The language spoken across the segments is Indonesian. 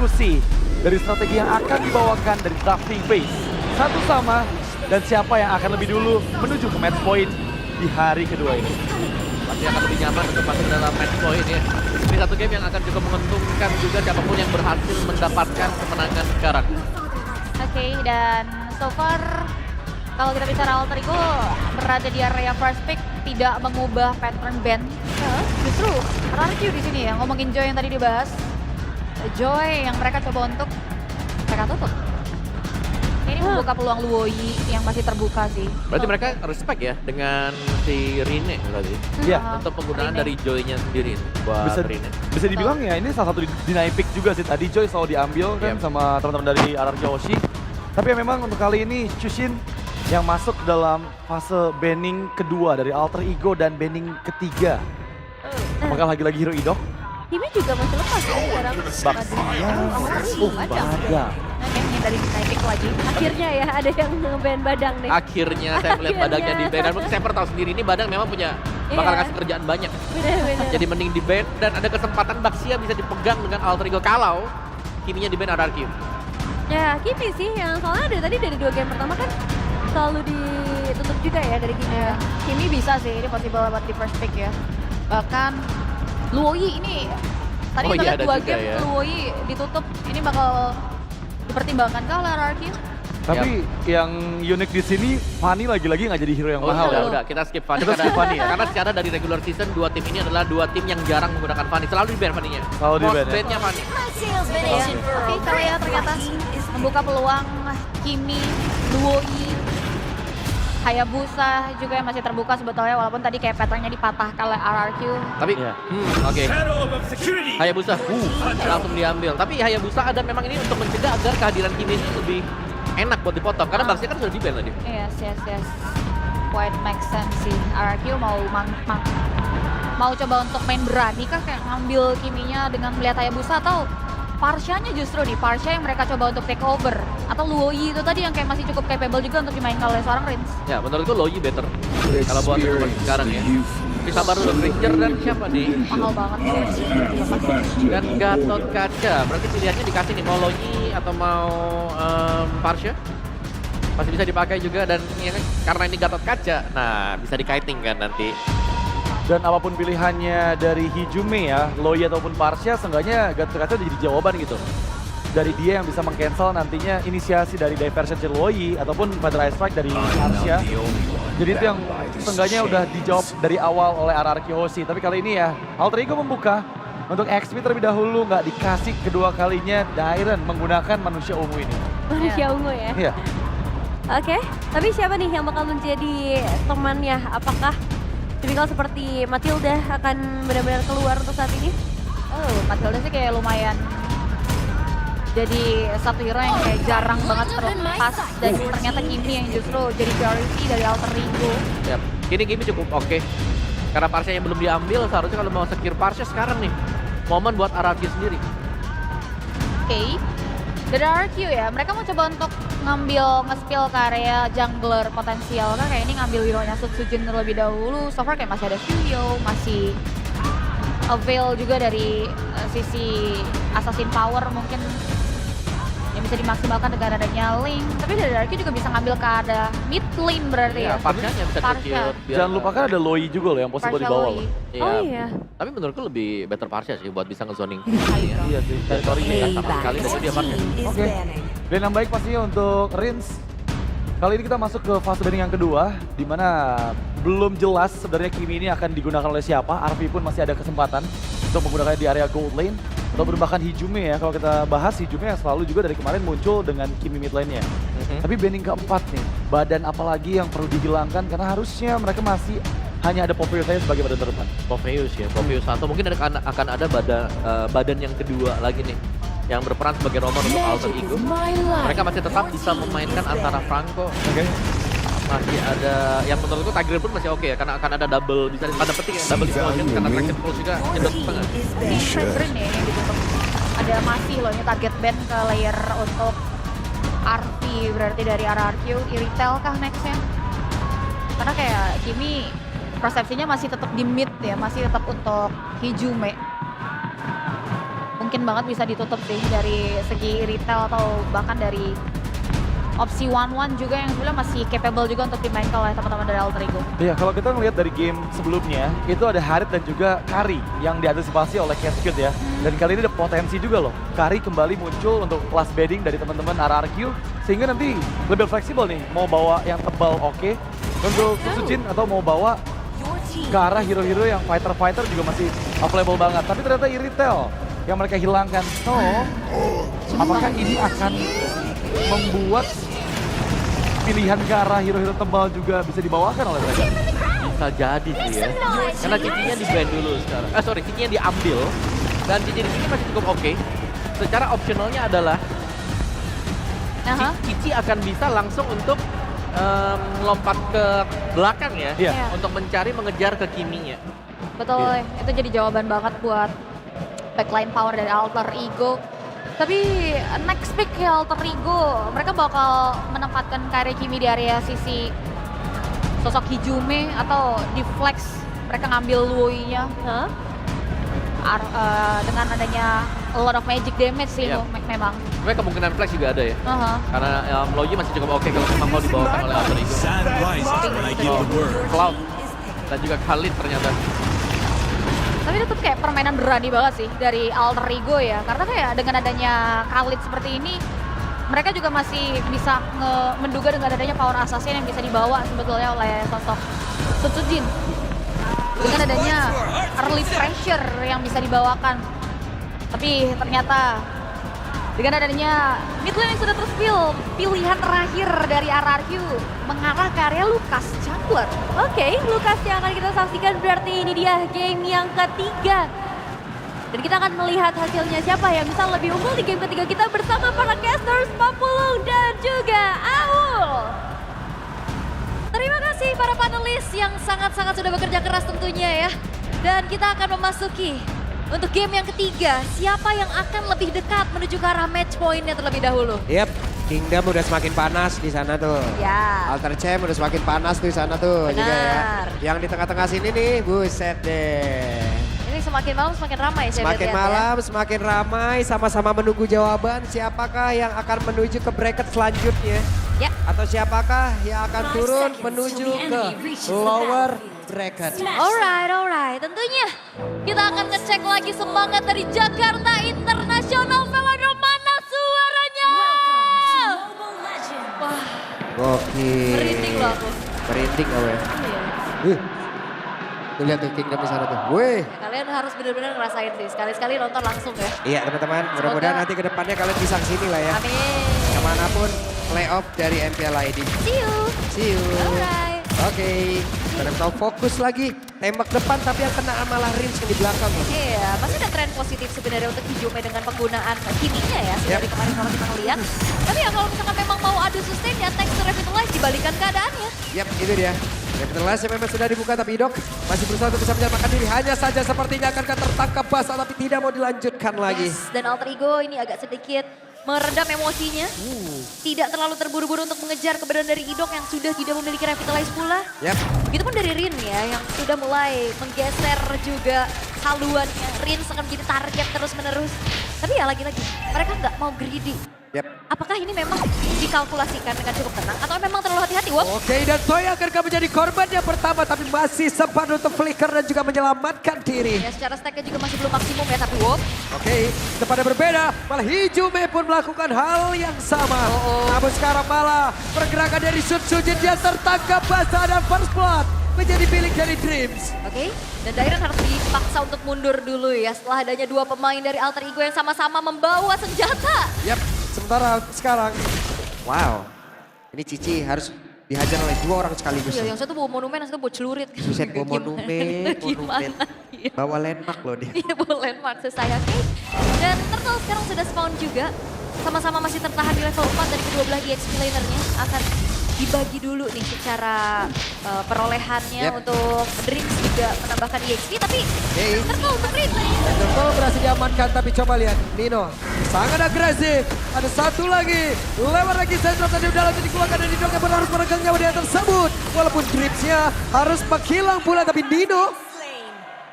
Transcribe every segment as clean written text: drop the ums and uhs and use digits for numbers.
diskusi dari strategi yang akan dibawakan dari drafting phase. Satu sama, dan siapa yang akan lebih dulu menuju ke match point di hari kedua ini. Pasti akan lebih nyaman untuk masuk dalam match point ya. Ini satu game yang akan cukup menguntungkan juga siapapun yang berhasil mendapatkan kemenangan sekarang. Oke, dan so far kalau kita bicara Alter Ego berada di area first pick tidak mengubah pattern ban. Justru RRQ di sini ya, ngomongin Joy yang tadi dibahas. Joy yang mereka coba untuk mereka tutup. Ini membuka peluang Luoyi yang masih terbuka sih. Berarti mereka respect ya dengan si Rine berarti. Iya. Untuk penggunaan Rine. dari Joy-nya sendiri buat Rine. Bisa dibilang ya ini salah satu deny pick juga sih. Tadi Joy selalu diambil kan Yep. sama teman-teman dari RRQ Hoshi. Tapi ya memang untuk kali ini Chushin yang masuk dalam fase banning kedua dari Alter Ego dan banning ketiga. Apakah lagi-lagi Hero Idok? Kimi juga masih lepas ya sekarang. Badang. Nah, kayaknya dari pick lagi. Akhirnya ya ada yang nge-ban Badang nih. Akhirnya saya melihat Badangnya di ban. Dan mungkin saya tahu sendiri ini Badang memang punya bakal Iya. kasih kerjaan banyak. Bener-bener. Jadi mending di ban dan ada kesempatan Baxia bisa dipegang dengan Alter Ego kalau Kiminya di ban RRQ. Ya Kimi sih yang soalnya dari tadi dari 2 game pertama kan selalu ditutup juga ya dari Kimi. Ya, Kimi bisa sih, ini possible buat di first pick ya. Bahkan Luoyi ini, tadi Oh kita iya, lihat ada 2 juga game ya. Luoyi ditutup, ini bakal dipertimbangkan kah oleh RRQ? Tapi yang unik di sini Fanny lagi-lagi nggak jadi hero yang Oh mahal. udah, ya. udah kita skip Fanny. Kita skip Fanny ya? Karena secara dari regular season 2 tim ini adalah 2 tim yang jarang menggunakan Fanny. Selalu di ban Fanny-nya. Selalu di ban ya? Most ban-nya Fanny. Ya. Tapi kalau ya ternyata membuka peluang Kimi, Luoyi, Hayabusa juga yang masih terbuka sebetulnya walaupun tadi kayak patternnya dipatahkan oleh RRQ. Tapi, Iya. oke. Hayabusa, langsung diambil. Tapi Hayabusa ada memang ini untuk mencegah agar kehadiran Kimi ini lebih enak buat dipotong. Karena Baxia kan sudah di ban tadi. Yes. Quite make sense sih. RRQ mau coba untuk main berani kah kayak ngambil Kiminya dengan melihat Hayabusa atau Parsyanya justru nih, Parsya yang mereka coba untuk take over. Atau Luoyi itu tadi yang kayak masih cukup capable juga untuk dimainkan oleh seorang Rins. Ya, menurutku Luoyi better. Kalau buat sekarang ya. Tapi sabar dulu, Ranger dan siapa nih? Mahal banget sih. Dan Gatot Kaca. Berarti pilihannya dikasih nih, mau Luoyi atau mau Parsya? Masih bisa dipakai juga dan ya, karena ini Gatot Kaca, nah bisa dikaiting kan nanti. Dan apapun pilihannya dari Hijume ya, Loyi ataupun Parsya, seenggaknya Gatot Kaca udah jadi jawaban gitu. Dari dia yang bisa meng-cancel nantinya inisiasi dari diversion dari Loyi ataupun Feather Ice Strike dari Parsya. Jadi itu yang seenggaknya udah dijawab dari awal oleh RRQ Hoshi. Tapi kali ini ya, Alter Ego membuka untuk XP terlebih dahulu, nggak dikasih kedua kalinya Dairen menggunakan manusia ungu ini. Manusia ungu ya. Iya. Oke, tapi siapa nih yang bakal menjadi temannya? Apakah tipikal seperti Matilda akan benar-benar keluar untuk saat ini? Oh, Matilda sih kayak lumayan jadi satu hero yang kayak jarang banget terlepas dan ternyata Kimi yang justru jadi priority dari Alter Ego. Yap. Ini game cukup oke. Karena Parsya yang belum diambil, seharusnya kalau mau secure Parsya sekarang nih. Momen buat RRQ sendiri. Oke. Dari RRQ ya, mereka mau coba untuk ngambil nge-spill ke area jungler potensial kan kayak ini ngambil hero-nya Sutsujin terlebih dahulu. So far kayak masih ada Fuyo, masih avail juga dari sisi assassin power mungkin yang bisa dimaksimalkan dengan adanya Link. Tapi dari RRQ juga bisa ngambil ke arah mid lane berarti ya. Parsya bisa Parsya. secure. biar- Jangan lupakan ada Loyi juga loh yang possible di Parsya bawah Loyi. loh. Iya. Oh iya. Tapi menurutku lebih better Parsya sih buat bisa nge-zoning. Iya sih, teritorinya Nggak kan. sama sekali dari dia Parsya. Oke. Dan yang baik pastinya untuk Rins. Kali ini kita masuk ke fase banning yang kedua, di mana belum jelas sebenarnya Kimi ini akan digunakan oleh siapa. Arvi pun masih ada kesempatan untuk menggunakannya di area gold lane. Atau bahkan Hijume ya, kalau kita bahas Hijume yang selalu juga dari kemarin muncul dengan Kimi mid lane-nya. Tapi banning keempat nih, badan apalagi yang perlu dihilangkan karena harusnya mereka masih hanya ada Popeyes saja sebagai badan terdepan. Popeyes ya, Popeyes satu mungkin akan ada badan yang kedua lagi nih yang berperan sebagai romer untuk Alter Ego. Mereka masih tetap bisa memainkan antara Franco, Oke. masih ada yang menurutku Tiger pun masih oke ya karena akan ada double bisa pada petik ya double explosion karena traction pulse juga nyedot ke tengah. Ini Green ya yang ditutup. Ada masih loh ini target ban ke layer untuk RP berarti dari RRQ. Iritel kah nextnya? Karena kayak Kimi persepsinya masih tetap di mid ya, masih tetap untuk Hijume. mungkin banget bisa ditutup sih dari segi retail atau bahkan dari opsi 1-1 juga yang sebenarnya masih capable juga untuk dimainkan oleh teman-teman dari Alter Ego. Iya, kalau kita ngelihat dari game sebelumnya, itu ada Harit dan juga Kari yang diantisipasi oleh Cascade ya. Dan kali ini ada potensi juga loh. Kari kembali muncul untuk last bedding dari teman-teman RRQ, sehingga nanti lebih fleksibel nih, mau bawa yang tebal oke, untuk Susujin atau mau bawa ke arah hero-hero yang fighter-fighter juga masih available banget. Tapi ternyata Iritel yang mereka hilangkan. So, apakah ini akan membuat pilihan ke arah hero-hero tebal juga bisa dibawakan oleh mereka? Bisa jadi sih ya. Karena cicinya di-ban dulu sekarang. Cicinya diambil. Dan cici di sini masih cukup oke. Secara opsionalnya adalah Cici akan bisa langsung untuk lompat ke belakang ya. Iya. Untuk mencari, mengejar ke Kiminya. Betul, itu jadi jawaban banget buat backline power dari Alter Ego. Tapi next pick ya Alter Ego, mereka bakal menempatkan Kari Kimi di area sisi sosok Hijume atau di flex mereka ngambil Lui-nya dengan adanya a lot of magic damage sih itu memang. Sebenarnya kemungkinan flex juga ada ya. Karena Loyi masih cukup oke kalau memang mau dibawakan oleh Alter Ego. Cloud dan juga Khalid ternyata. Tapi tetap kayak permainan berani banget sih dari Alter Ego ya. Karena kayak dengan adanya Khalid seperti ini, mereka juga masih bisa menduga dengan adanya power assassin yang bisa dibawa sebetulnya oleh sosok Sutsujin. Dengan adanya early pressure yang bisa dibawakan. Tapi ternyata dengan adanya mid lane yang sudah terspill, pilihan terakhir dari RRQ mengarah ke area Lukas Jungler. Oke, Lukas yang akan kita saksikan berarti ini dia game yang ketiga. Dan kita akan melihat hasilnya siapa yang bisa lebih unggul di game ketiga kita bersama para casters Papulung dan juga Aul. Terima kasih para panelis yang sangat-sangat sudah bekerja keras tentunya ya. Dan kita akan memasuki untuk game yang ketiga, siapa yang akan lebih dekat menuju ke arah match point-nya terlebih dahulu? Yap, Kingdom udah semakin panas di sana tuh. Ya. Alter Champ udah semakin panas tuh di sana tuh juga ya. Benar. Yang di tengah-tengah sini nih, buset deh. Ini semakin malam semakin ramai saya Semakin lihat malam, semakin ramai, sama-sama menunggu jawaban siapakah yang akan menuju ke bracket selanjutnya. Ya. Atau siapakah yang akan turun menuju ke lower bracket. Alright. Tentunya kita akan ngecek lagi semangat dari Jakarta International Velodrome. Mana suaranya? Wah, Gokil. merinding loh aku. Merinding gak ya? Tuh lihat tuh Kingdom di sana tuh. Wih. Kalian harus benar-benar ngerasain sih. Sekali-sekali nonton langsung ya. Iya teman-teman, mudah-mudahan nanti ke depannya kalian bisa kesini lah ya. Amin. Kemanapun playoff dari MPL ID. See you. See you. Alright. Oke, kita tahu fokus lagi. Tembak depan tapi yang kena malah Rins yang di belakang loh. Iya, masih ada tren positif sebenarnya untuk Hijume dengan penggunaan kiminya ya. Yap. Dari kemarin kalau kita ngeliat. Tapi ya kalau misalkan memang mau adu sustain ya thanks to Revitalize dibalikan keadaannya. Yap, itu dia. Revitalize yang memang sudah dibuka tapi Idok masih berusaha untuk bisa menyelamatkan diri. Hanya saja sepertinya akan tertangkap basah tapi tidak mau dilanjutkan lagi. Yes, dan Alter Ego ini agak sedikit meredam emosinya. Tidak terlalu terburu-buru untuk mengejar keberadaan dari Idok yang sudah tidak memiliki Revitalize pula. Yap. Begitupun dari Rin ya yang sudah mulai menggeser juga haluannya. Rin akan menjadi target terus-menerus. Tapi ya lagi-lagi mereka nggak mau greedy. Yap. Apakah ini memang dikalkulasikan dengan cukup tenang atau memang terlalu hati-hati? Wop. Oke, dan Toya akan menjadi korban yang pertama tapi masih sempat untuk flicker dan juga menyelamatkan diri. Ya secara stacknya juga masih belum maksimum ya tapi wop. Oke, kepada berbeda, malah Hijume pun melakukan hal yang sama. Namun sekarang malah pergerakan dari Sutsujin dia tertangkap basah dan first blood menjadi milik dari Dreams. Oke, dan Dairen harus dipaksa untuk mundur dulu ya setelah adanya dua pemain dari Alter Ego yang sama-sama membawa senjata. Yap, sementara sekarang, wow, ini Cici harus dihajar oleh dua orang sekaligus. Iya, yang satu bawa monumen, yang satu bawa celurit. Suset bawa monumen. Gimana? Iya. Bawa landmark loh dia. Iya, bawa landmark sesayangnya. Dan Turtle sekarang sudah spawn juga. Sama-sama masih tertahan di level 4 dari kedua belah EXP lanernya. Akan dibagi dulu nih secara perolehannya untuk Drinks juga menambahkan EXP. Tapi Turtle untuk Rin. Turtle berhasil diamankan tapi coba lihat Nino sangat agresif. Ada satu lagi. Lewat lagi sentral tadi dalam dikeluarkan dan Nino yang harus meregang nyawa dia tersebut. Walaupun Dripsnya harus menghilang pula tapi Nino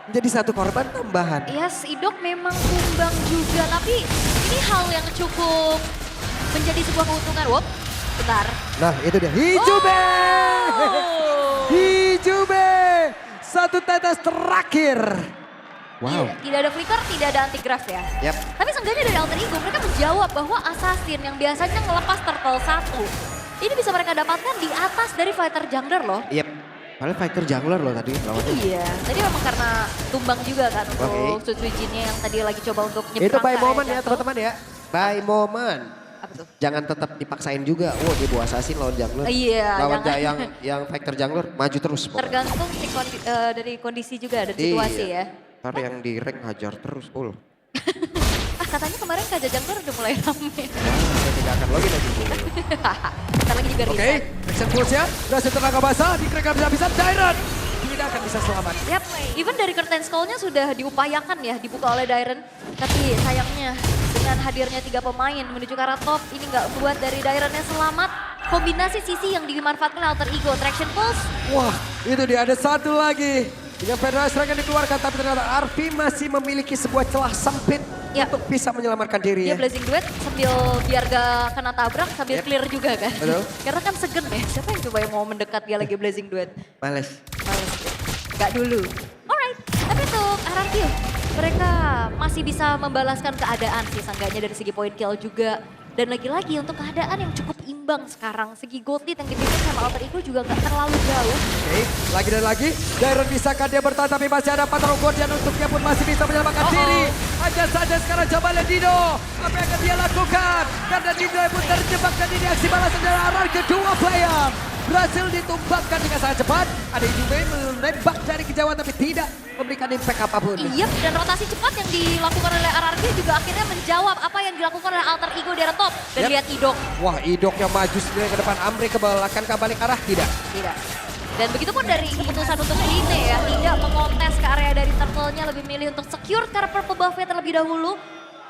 Menjadi satu korban tambahan. Yes, Idok memang tumbang juga, tapi ini hal yang cukup menjadi sebuah keuntungan. Wop, bentar. Nah itu dia, Hijube! Oh. Hijube! Satu tetes terakhir. Wow. Tidak ada flicker, tidak ada anti-graph ya. Yap. Tapi seenggaknya dari Alter Ego mereka menjawab bahwa Assassin yang biasanya ngelepas turtle 1. Ini bisa mereka dapatkan di atas dari fighter jungler loh. Yap. Paling fighter jungler loh tadi lawannya. Iya, tadi memang karena tumbang juga kan untuk Sutsujinnya yang tadi lagi coba untuk nyebrang. Itu by ke moment area ya jatuh. teman-teman ya. By moment. Apa tuh? Jangan tetap dipaksain juga. Wah dia bawa assassin lawan jungler. Iya, Lawan jangan. yang fighter jungler maju terus. pokoknya. Tergantung dari kondisi juga dan situasi Iya. ya. Ntar yang di rank hajar terus full. Katanya kemarin Kaja Jungler udah mulai rame. Saya tidak akan login lagi. Ntar lagi juga Oke, reset. action pulse-nya. Berhasil tenaga basah, dikrekan bisa-bisa. Dairon tidak akan bisa selamat. Yap, even dari curtain scroll-nya sudah diupayakan ya dibuka oleh Dairon. Tapi sayangnya dengan hadirnya 3 pemain menuju ke arah top, ini nggak buat dari Dairon-nya selamat. Kombinasi sisi yang dimanfaatkan oleh Alter Ego, Traction Pulse. Wah, itu dia ada satu lagi. Dengan Federal Strike yang dikeluarkan, tapi ternyata Arfi masih memiliki sebuah celah sempit Ya. untuk bisa menyelamatkan diri Dia ya. Blazing Duet sambil biar gak kena tabrak sambil clear juga kan. Betul. Karena kan segen ya, siapa yang coba yang mau mendekat dia lagi Blazing Duet. Males. Males ya. Gak dulu. Alright, tapi untuk RRQ mereka masih bisa membalaskan keadaan sih seenggaknya dari segi point kill juga. Dan lagi-lagi untuk keadaan yang cukup imbang sekarang. Segi gold lead yang dibikin sama Alter Ego juga gak terlalu jauh. Oke, lagi dan lagi. Dairon bisakah dia bertahan tapi masih ada Patron Guardian untuknya pun masih bisa menyelamatkan diri. Hanya saja sekarang coba lihat Dino. Apa yang akan dia lakukan? Karena Dino pun terjebak dan ini aksi balasan dari arah kedua player. Berhasil ditumbangkan dengan sangat cepat. Ada Juve menembak dari kejauhan tapi tidak memberikan impact apapun. Iya, dan rotasi cepat yang dilakukan oleh RRQ juga akhirnya menjawab apa yang dilakukan oleh Alter Ego di arah top. Dan Yap. lihat Idok. Wah, Idok yang maju sendiri ke depan, Amri ke belakang, ke balik arah tidak. Tidak. Dan begitu pun dari keputusan untuk Rine ya, tidak mengontes ke area dari turtle-nya, lebih milih untuk secure karena purple buff-nya terlebih dahulu.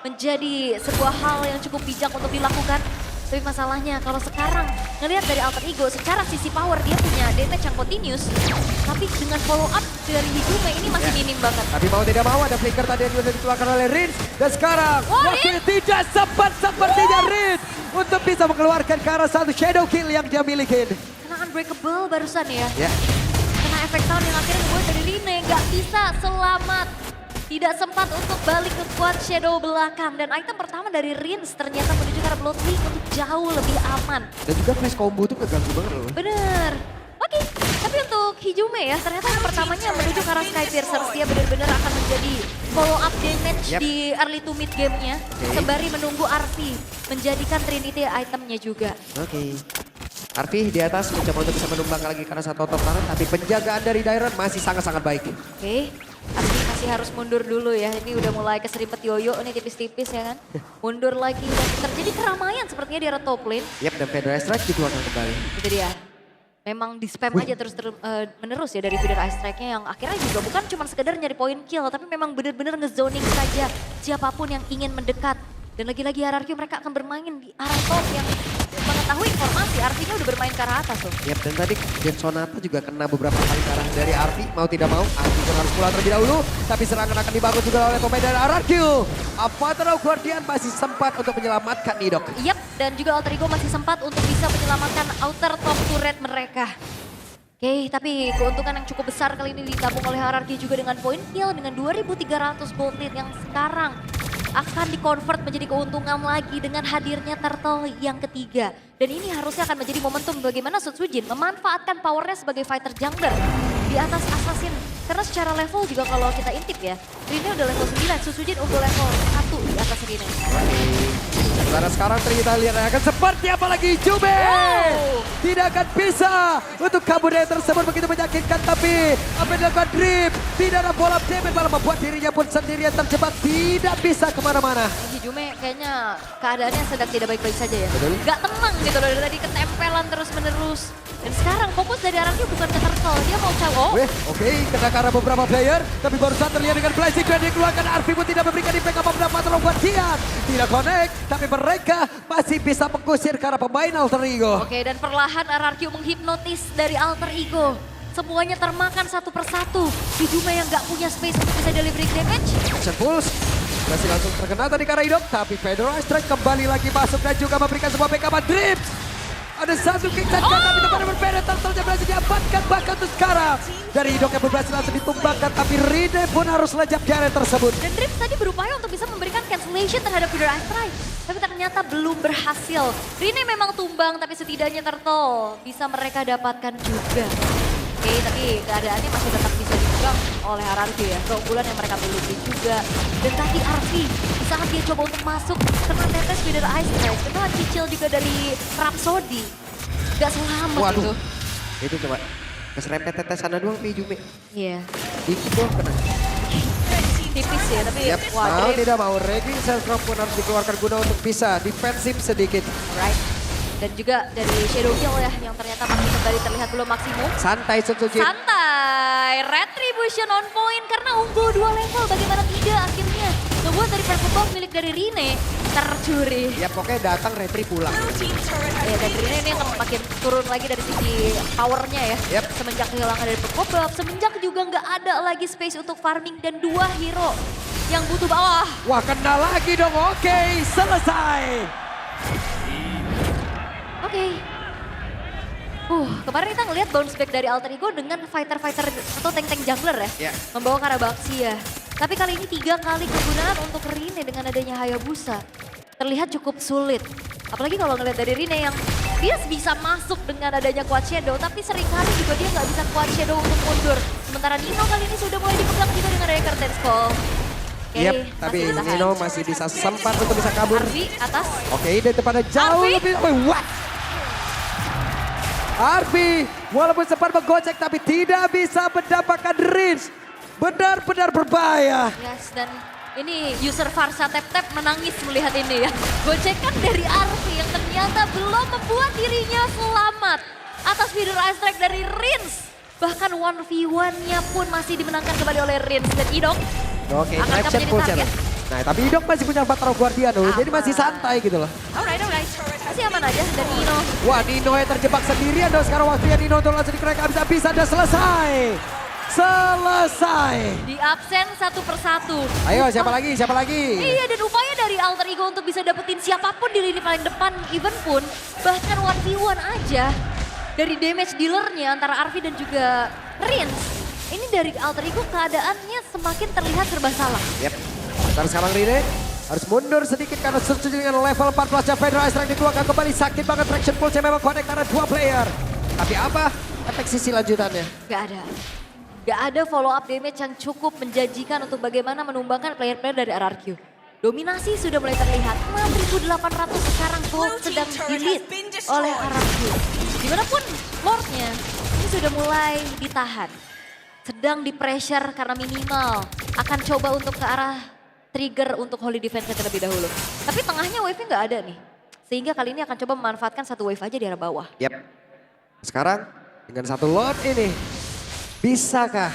Menjadi sebuah hal yang cukup bijak untuk dilakukan. Tapi masalahnya kalau sekarang ngelihat dari Alter Ego secara sisi power dia punya damage yang continuous. Tapi dengan follow up dari Higume ini masih minim banget. Tapi mau tidak mau ada flicker tadi yang sudah dikeluarkan oleh Rins. Dan sekarang Wah, waktunya tidak sempat sepertinya Rins untuk bisa mengeluarkan ke arah satu shadow kill yang dia miliki. Kena unbreakable barusan ya. Ya, Kena efek sound yang akhirnya membuat dari Rine nggak bisa selamat. Tidak sempat untuk balik ke squad shadow belakang. Dan item pertama dari Rins ternyata menuju ke arah Bloodlink untuk jauh lebih aman. dan juga flash combo tuh keganggu banget loh. Bener. Oke, tapi untuk Higume ya ternyata yang pertamanya menuju ke arah Sky Piercers. Dia benar-benar akan menjadi follow up damage Yap. di early to mid game-nya. Oke. Sembari menunggu Arfi menjadikan Trinity itemnya juga. Oke. Arfi di atas mencoba untuk bisa menumbangkan lagi karena satu top tangan. Tapi penjagaan dari Dairon masih sangat-sangat baik. Oke, Arfi masih harus mundur dulu ya. Ini udah mulai keserimpet yoyo nih tipis-tipis ya kan. Mundur lagi dan terjadi keramaian sepertinya di arah top lane. Yap, dan Federal Strike dikeluarkan kembali. Itu dia. Memang di spam aja terus menerus ya dari feeder ice strike-nya yang akhirnya juga bukan cuma sekedar nyari point kill. Tapi memang benar-benar ngezoning saja siapapun yang ingin mendekat. Dan lagi-lagi RRQ mereka akan bermain di arah top yang mengetahui informasi. Artinya udah bermain ke arah atas tuh. Yap, dan tadi Gen Sonata juga kena beberapa kali ke arah dari Arfi. Mau tidak mau, Arfi pun harus pulang terlebih dahulu. Tapi serangan akan dibangun juga oleh pemain dari RRQ. Avatar Guardian masih sempat untuk menyelamatkan Nidok. Yap, dan juga Alter Ego masih sempat untuk bisa menyelamatkan outer top turret mereka. Oke, tapi keuntungan yang cukup besar kali ini ditabung oleh RRQ juga dengan point kill dengan 2.300 gold lead yang sekarang akan di-convert menjadi keuntungan lagi dengan hadirnya turtle yang ketiga. Dan ini harusnya akan menjadi momentum bagaimana Sutsujin memanfaatkan powernya sebagai fighter jungler di atas assassin. Karena secara level juga kalau kita intip ya, Rine udah level 9, Sutsujin unggul level 1 di atas Rine. Karena sekarang ternyata lihat akan seperti apa lagi Juve. Wow. Tidak akan bisa untuk kabur dari tersebut begitu menyakitkan. Tapi apa yang dilakukan Drip, tidak ada bola damage malah membuat dirinya pun sendirian terjebak. Tidak bisa kemana-mana. Higume kayaknya keadaannya sedang tidak baik-baik saja ya. Betul. Gak tenang gitu loh, dari tadi ketempelan terus-menerus. Dan sekarang fokus dari RRQ bukan ke turtle, dia mau cawo. Oke, kena karena beberapa player. Tapi barusan terlihat dengan Blazing Duet dikeluarkan. Arfi pun tidak memberikan impact apa-apa dapat buat Kian. Tidak connect, tapi mereka masih bisa mengusir karena pemain Alter Ego. Oke, dan perlahan RRQ menghipnotis dari Alter Ego. semuanya termakan satu persatu. Hijume yang nggak punya space untuk bisa delivering damage. Action Pulse berhasil langsung terkena tadi karena hidup, tapi Fedora Strike kembali lagi masuk dan juga memberikan sebuah backup Drips. Ada satu kick saja, tapi tempatnya berbeda. Turtle berhasil diamankan bahkan untuk sekarang. Dari Hidok yang berhasil langsung ditumbangkan, tapi Rine pun harus lejap di area tersebut. Dan Drips tadi berupaya untuk bisa memberikan cancellation terhadap Fedora Strike. Tapi ternyata belum berhasil. Rine memang tumbang, tapi setidaknya Turtle bisa mereka dapatkan juga. Oke, tapi keadaannya masih tetap bisa dipegang oleh RRQ ya. Keunggulan yang mereka miliki juga. Dan tadi RV, di saat dia coba untuk masuk, kena tetes Fedora Ice Strike, kena cicil juga dari Rhapsody. Gak selamat Waduh. itu. Itu coba keserempet tetes sana doang Hijume. Iya, Dikit doang kena. tipis ya, tapi Yap, wah mau Drips. tidak mau, Raging Self Drop pun harus dikeluarkan guna untuk bisa defensif sedikit. Alright. Dan juga dari Shadow Kill ya, yang ternyata masih kembali terlihat belum maksimum. Santai Sutsujin. Santai, Retribution on point karena unggul 2 level, bagaimana tidak akhirnya. Membuat dari Purple Bomb milik dari Rine tercuri. Ya pokoknya datang Retri pulang. Ya, dan Rine ini akan makin turun lagi dari sisi powernya ya. Yep. Semenjak kehilangan dari Purple Bomb, semenjak juga nggak ada lagi space untuk farming dan 2 hero yang butuh bawah. Wah kena lagi dong, oke selesai. Oke. Kemarin kita ngelihat bounce back dari Alter Ego dengan fighter-fighter atau tank-tank jungler ya. Ya. Membawa Karabaxia. Tapi kali ini 3 kali kegunaan untuk Rine dengan adanya Hayabusa. Terlihat cukup sulit. Apalagi kalau ngelihat dari Rine yang dia bisa masuk dengan adanya Quad Shadow. Tapi seringkali juga dia nggak bisa Quad Shadow untuk mundur. Sementara Nino kali ini sudah mulai dipegang juga dengan adanya Curtain Skull. Oke, Yap, tapi masih ditahan. Nino masih bisa sempat untuk bisa kabur. Arvi atas. Oke, dari depannya jauh Arvi. lebih. Wait, what? Arvi, walaupun sempat menggocek tapi tidak bisa mendapatkan range. Benar-benar berbahaya. Yes, dan ini user Farsa Tap-Tap menangis melihat ini ya. Gocekan dari Arvi yang ternyata belum membuat dirinya selamat. Atas Fedora Ice Strike dari Rins. Bahkan 1v1-nya pun masih dimenangkan kembali oleh Rins. Dan Idok Oke, akan action menjadi push ya. target. Nah, tapi Idok masih punya 4 Rock Guardian loh, jadi masih santai gitu loh. Alright. Masih aman aja dan Nino. Wah, Nino yang terjebak sendirian dong. Sekarang waktunya Nino untuk langsung dikerek habis-habisan dan selesai. Selesai. Di absen satu persatu. Ayo, siapa lagi? Siapa lagi? Iya, dan upaya dari Alter Ego untuk bisa dapetin siapapun di lini paling depan event pun. Bahkan 1v1 aja. Dari damage dealernya antara Arvi dan juga Rins. Ini dari Alter Ego keadaannya semakin terlihat serba salah. Yap. Sekarang sekarang Rine harus mundur sedikit karena substitusi dengan level 14 nya Fedora Strike dikeluarkan kembali. Sakit banget traction pulse memang connect karena 2 player. Tapi apa? Efek sisi lanjutannya. Gak ada follow up damage yang cukup menjanjikan untuk bagaimana menumbangkan player-player dari RRQ. Dominasi sudah mulai terlihat. 6.800 sekarang gold sedang di-lead oleh RRQ. Dimanapun Lordnya ini sudah mulai ditahan. Sedang di-pressure karena minimal. Akan coba untuk ke arah trigger untuk Holy Defense terlebih dahulu. Tapi tengahnya wave-nya nggak ada nih. Sehingga kali ini akan coba memanfaatkan satu wave aja di arah bawah. Yap. Sekarang dengan satu Lord ini. Bisakah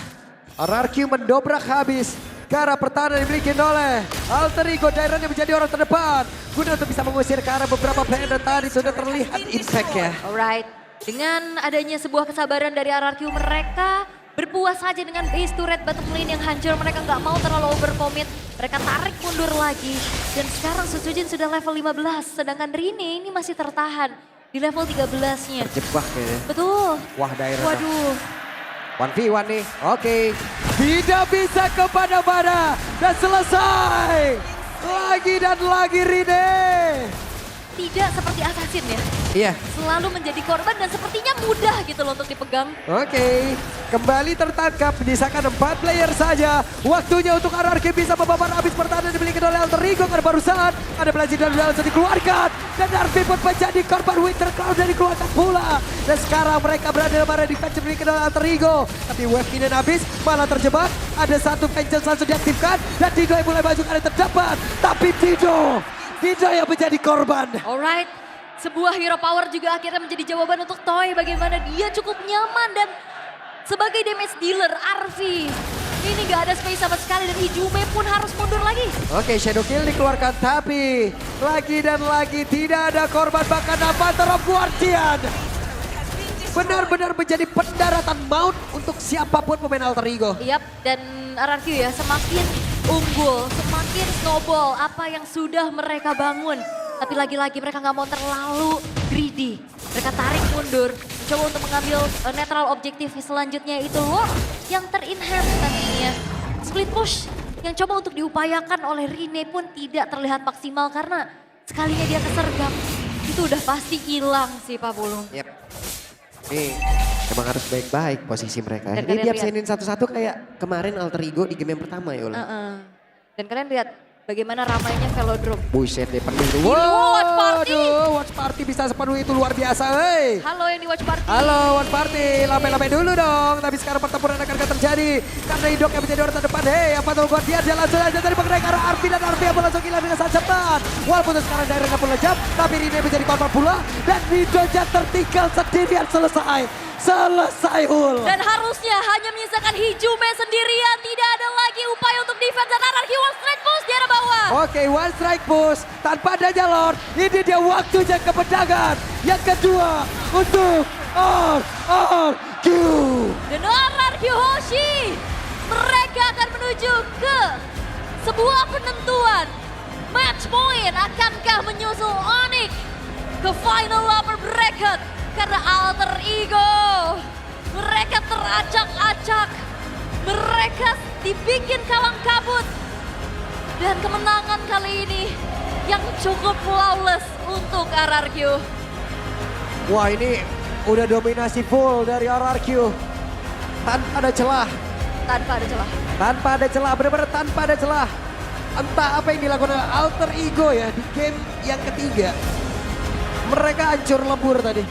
RRQ mendobrak habis ke arah pertahanan yang dimiliki oleh Alter Ego Dairon yang menjadi orang terdepan. Guna untuk bisa mengusir ke arah beberapa player dan tadi sudah terlihat impact-nya. Alright, dengan adanya sebuah kesabaran dari RRQ mereka berpuas saja dengan base turret bottom lane yang hancur. Mereka nggak mau terlalu overcommit. Mereka tarik mundur lagi. Dan sekarang Sutsujin sudah level 15. Sedangkan Rine ini masih tertahan di level 13-nya. Terjebak kayaknya. Betul. Wah Dairon. Waduh. 1v1 nih, oke. Tidak bisa kepada-pada dan selesai. Lagi dan lagi Rine. Tidak seperti Assassin ya. Iya. Selalu menjadi korban dan sepertinya mudah gitu loh untuk dipegang. Oke, kembali tertangkap, menyisakan 4 player saja. Waktunya untuk RRQ bisa membabar habis pertahanan dimiliki oleh Alter Ego. Karena barusan ada Blazing dan langsung dikeluarkan. Dan Arvi pun menjadi korban Winter Cloud dan dikeluarkan pula. Dan sekarang mereka berada dalam area defense dimiliki oleh Alter Ego. Tapi wave ini habis, malah terjebak. Ada satu Vengeance langsung diaktifkan. Dan Dido yang mulai maju karena terdapat. Tapi Dido yang menjadi korban. Alright, sebuah hero power juga akhirnya menjadi jawaban untuk Toy. Bagaimana dia cukup nyaman dan sebagai damage dealer Arvi. Ini gak ada space sama sekali dan Hijume pun harus mundur lagi. Oke, Shadow Kill dikeluarkan tapi lagi dan lagi tidak ada korban bahkan Avatar of Guardian. benar-benar menjadi pendaratan maut untuk siapapun pemain Alter Ego. Yap, dan RRQ ya semakin unggul, semakin snowball apa yang sudah mereka bangun. Tapi lagi-lagi mereka nggak mau terlalu greedy. Mereka tarik mundur, mencoba untuk mengambil netral objektif selanjutnya itu Lord yang ter-enhance nantinya. Split push yang coba untuk diupayakan oleh Rine pun tidak terlihat maksimal karena sekalinya dia kesergap. Itu udah pasti hilang sih Pak Pulung. Yep. Nih, emang harus baik-baik posisi mereka. Dan Ini kalian diabsenin satu-satu kayak kemarin Alter Ego di game yang pertama ya Ulan. Dan kalian lihat bagaimana ramainya Velodrome. Buset deh penuh itu. Watch Party. Waduh, Watch Party bisa sepenuh itu luar biasa. Hei. Halo yang di Watch Party. Halo Watch Party, lambai-lambai dulu dong. Tapi sekarang pertempuran akan terjadi. Karena Indok yang menjadi orang terdepan. Hei, apa tuh buat dia langsung aja dari pengerai karena Arfi dan Arfi yang langsung hilang dengan sangat cepat. Walaupun sekarang daerahnya pun lejap, tapi Rine menjadi korban pula. Dan Indoknya tertinggal sendirian selesai. Selesai Hul. Dan harusnya hanya menyisakan Hijume sendirian. Tidak ada lagi upaya untuk defense dan RRQ one straight push di arah bawah. Oke, one strike push tanpa adanya Lord. Ini dia waktunya kemenangan. Yang kedua untuk RRQ. Dan RRQ Hoshi. Mereka akan menuju ke sebuah penentuan. Match point akankah menyusul Onyx ke final upper bracket. Karena Alter Ego. Mereka teracak-acak. Mereka dibikin kalang kabut. Dan kemenangan kali ini yang cukup flawless untuk RRQ. Wah ini udah dominasi full dari RRQ. Tanpa ada celah. Tanpa ada celah. Tanpa ada celah, benar-benar tanpa ada celah. Entah apa yang dilakukan oleh Alter Ego ya di game yang ketiga. Mereka hancur lebur tadi.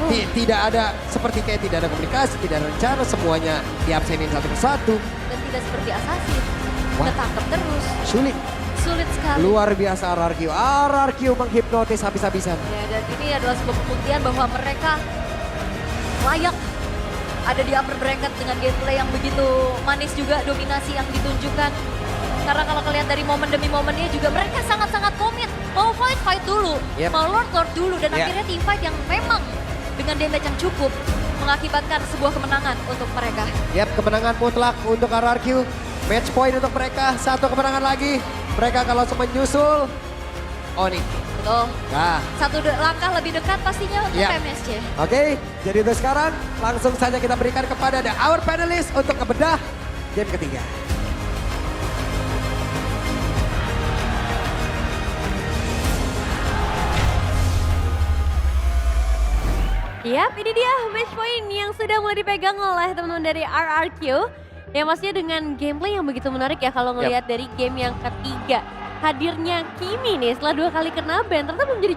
Tidak ada, seperti kayak tidak ada komunikasi, tidak ada rencana, semuanya diabsenin satu persatu. Dan tidak seperti Assassin. Wah. Ketangkep terus. Sulit, Sulit sekali. luar biasa RRQ. RRQ menghipnotis habis-habisan. Ya, dan ini adalah sebuah pembuktian bahwa mereka layak ada di upper bracket dengan gameplay yang begitu manis juga, dominasi yang ditunjukkan. Karena kalau kalian dari momen demi momennya juga mereka sangat-sangat komit. Mau fight dulu, Yep. mau lord dulu. Dan Yeah. akhirnya team fight yang memang dengan damage yang cukup mengakibatkan sebuah kemenangan untuk mereka. Yap, kemenangan mutlak untuk RRQ. Match point untuk mereka, satu kemenangan lagi. Mereka akan langsung menyusul Onyx. Betul. Nah, Satu langkah lebih dekat pastinya untuk Yeah. MSC. oke, jadi untuk sekarang langsung saja kita berikan kepada our panelist untuk ngebedah game ketiga. Yap, ini dia match point yang sudah mulai dipegang oleh teman-teman dari RRQ. Yang pastinya dengan gameplay yang begitu menarik ya kalau ngelihat dari game yang ketiga. Hadirnya Kimi nih setelah 2 kali kena ban ternyata menjadi